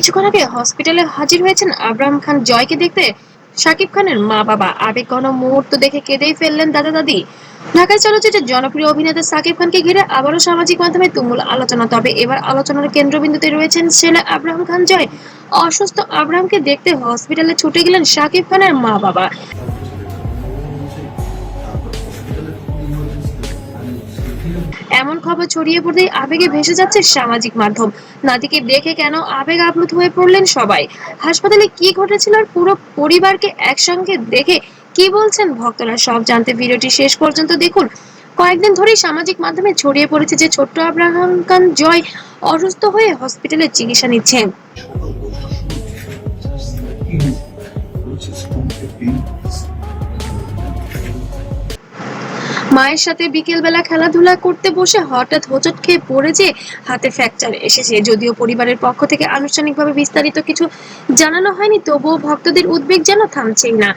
কিছুক্ষণ আগে হসপিটালে হাজির হয়েছেন আবরাম খান জয়কে দেখতে শাকিব খানের মা বাবা। আবেগঘন মুহূর্ত দেখে কেঁদেই ফেললেন দাদা দাদি। ঢাকায় চলচ্চিত্রের জনপ্রিয় অভিনেতা শাকিব খানকে ঘিরে আবারও সামাজিক মাধ্যমে তুমুল আলোচনা। তবে এবার আলোচনার কেন্দ্রবিন্দুতে রয়েছেন ছেলে আবরাম খান জয়। অসুস্থ আবরামকে দেখতে হসপিটালে ছুটে গেলেন শাকিব খানের মা বাবা। এমন খবর ছড়িয়ে পড়তেই আবেগে ভেসে যাচ্ছে সামাজিক মাধ্যম। নাতিকে দেখে কেন আবেগ আপ্লুত হয়ে পড়লেন সবাই। হাসপাতালে কি ঘটেছিল আর পুরো পরিবারকে একসঙ্গে দেখে কি বলছেন ভক্তরা, সব জানতে ভিডিওটি শেষ পর্যন্ত দেখুন। কয়েকদিন ধরেই সামাজিক মাধ্যমে ছড়িয়ে পড়েছে যে ছোট্ট আব্রাহাম খান জয় অসুস্থ হয়ে হসপিটালে চিকিৎসা নিচ্ছেন। মায়ের সাথে বিকেলবেলা খেলাধুলা করতে বসে হঠাৎ হোঁচট খেয়ে পড়ে যে হাতে ফ্র্যাকচার এসেছে। যদিও পরিবারের পক্ষ থেকে আনুষ্ঠানিকভাবে বিস্তারিত কিছু জানানো হয়নি, তবুও ভক্তদের উদ্বেগ যেন থামছেই না।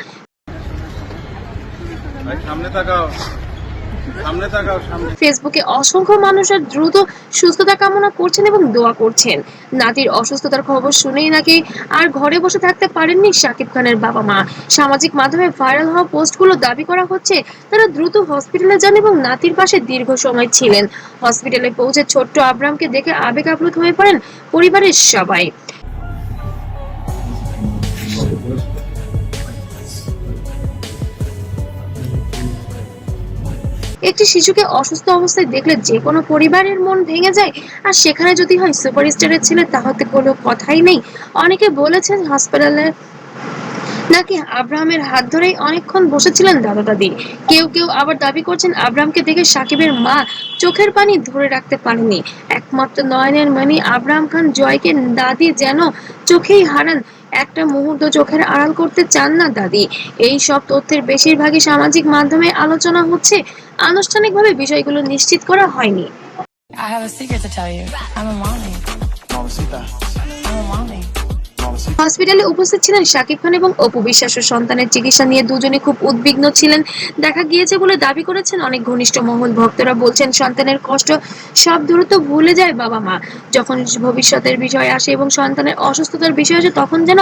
ফেসবুকে অসংখ্য মানুষের দ্রুত সুস্থতা কামনা করছেন এবং দোয়া করছেন। নাতির অসুস্থতার খবর শুনেই নাকি আর ঘরে বসে থাকতে পারেননি শাকিব খানের বাবা মা। সামাজিক মাধ্যমে ভাইরাল হওয়া পোস্টগুলো দাবি করা হচ্ছে তারা দ্রুত হসপিটালে যান এবং নাতির পাশে দীর্ঘ সময় ছিলেন। হসপিটালে পৌঁছে ছোট্ট আব্রামকে দেখে আবেগ আপ্লুত হয়ে পড়েন পরিবারের সবাই। একটি শিশুকে অসুস্থ অবস্থায় দেখলে যে কোনো পরিবারের মন ভেঙে যায়, আর সেখানে যদি হয় সুপারস্টারের ছেলে, তাহলে কোনো কথাই নেই। অনেকে বলেছেন হাসপাতালে নাকি আব্রাহামের হাত ধরেই অনেকক্ষণ বসেছিলেন দাদা দাদি। কেউ কেউ আবার দাবি করছেন আব্রাহামকে দেখে সাকিবের মা চোখের পানি ধরে রাখতে পারেনি। একমাত্র নয়নের মণি আব্রাহাম খান জয়কে দাদি যেন চোখেই হারান, একটা মুহূর্ত চোখের আড়াল করতে চান না দাদি। এই সব তথ্যের বেশিরভাগই সামাজিক মাধ্যমে আলোচনা হচ্ছে, আনুষ্ঠানিকভাবে বিষয়গুলো নিশ্চিত করা হয়নি। I have a secret to tell you. I'm a mommy. Mamacita. I'm a mommy. হসপিটালে উপস্থিত ছিলেন শাকিব খান এবং অপু বিশ্বাস। সন্তানের চিকিৎসা নিয়ে দুজনে খুব উদ্বিগ্ন ছিলেন দেখা গিয়েছে বলে দাবি করেছেন অনেক ঘনিষ্ঠ মহল। ভক্তরা বলছেন সন্তানের কষ্ট সব দ্রুত ভুলে যায় বাবা মা। যখন ভবিষ্যতের বিষয় আসে এবং সন্তানের অসুস্থতার বিষয় আসে, তখন যেন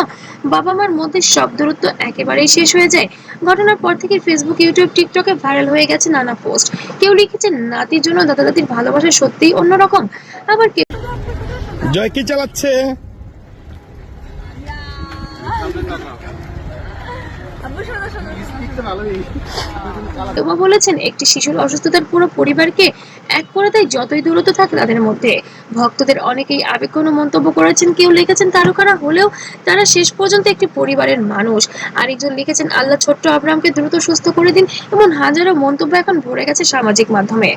বাবা মার মধ্যে সব দূরত্ব একেবারেই শেষ হয়ে যায়। ঘটনার পর থেকে ফেসবুক, ইউটিউব, টিকটকে ভাইরাল হয়ে গেছে নানা পোস্ট। কেউ লিখেছেন নাতির জন্য দাদা দাদির ভালোবাসা সত্যিই অন্যরকম, আবার কেউ জয় কি চালাচ্ছে। বলেছেন একটি শিশুর অসুস্থতার পুরো পরিবারকে এক করে দেয়, যতই দূরত্ব থাকে তাদের মধ্যে। ভক্তদের অনেকেই আবেগঘন মন্তব্য করেছেন, কেউ লিখেছেন তারকারা হলেও তারা শেষ পর্যন্ত একটি পরিবারের মানুষ। আরেকজন লিখেছেন আল্লাহ ছোট্ট আব্রাহামকে দ্রুত সুস্থ করে দিন। এমন হাজারো মন্তব্য এখন ভরে গেছে সামাজিক মাধ্যমে।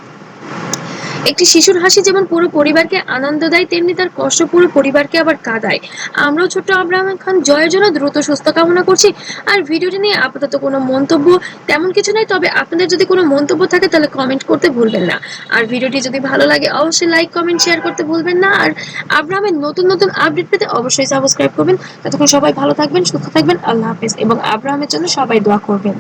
একটি শিশুর হাসি যেমন পুরো পরিবারকে আনন্দ দেয়, তেমনি তার কষ্ট পুরো পরিবারকে আবার কাঁদায়। আমরাও ছোট্ট আব্রাহাম খান জয়ের জন্য দ্রুত সুস্থ কামনা করছি। আর ভিডিওটি নিয়ে আপাতত কোনো মন্তব্য তেমন কিছু নেই, তবে আপনাদের যদি কোনো মন্তব্য থাকে তাহলে কমেন্ট করতে ভুলবেন না। আর ভিডিওটি যদি ভালো লাগে অবশ্যই লাইক, কমেন্ট, শেয়ার করতে ভুলবেন না। আর আব্রাহামের নতুন নতুন আপডেট পেতে অবশ্যই সাবস্ক্রাইব করবেন। ততক্ষণ সবাই ভালো থাকবেন, সুস্থ থাকবেন। আল্লাহ হাফেজ এবং আব্রাহামের জন্য সবাই দোয়া করবেন।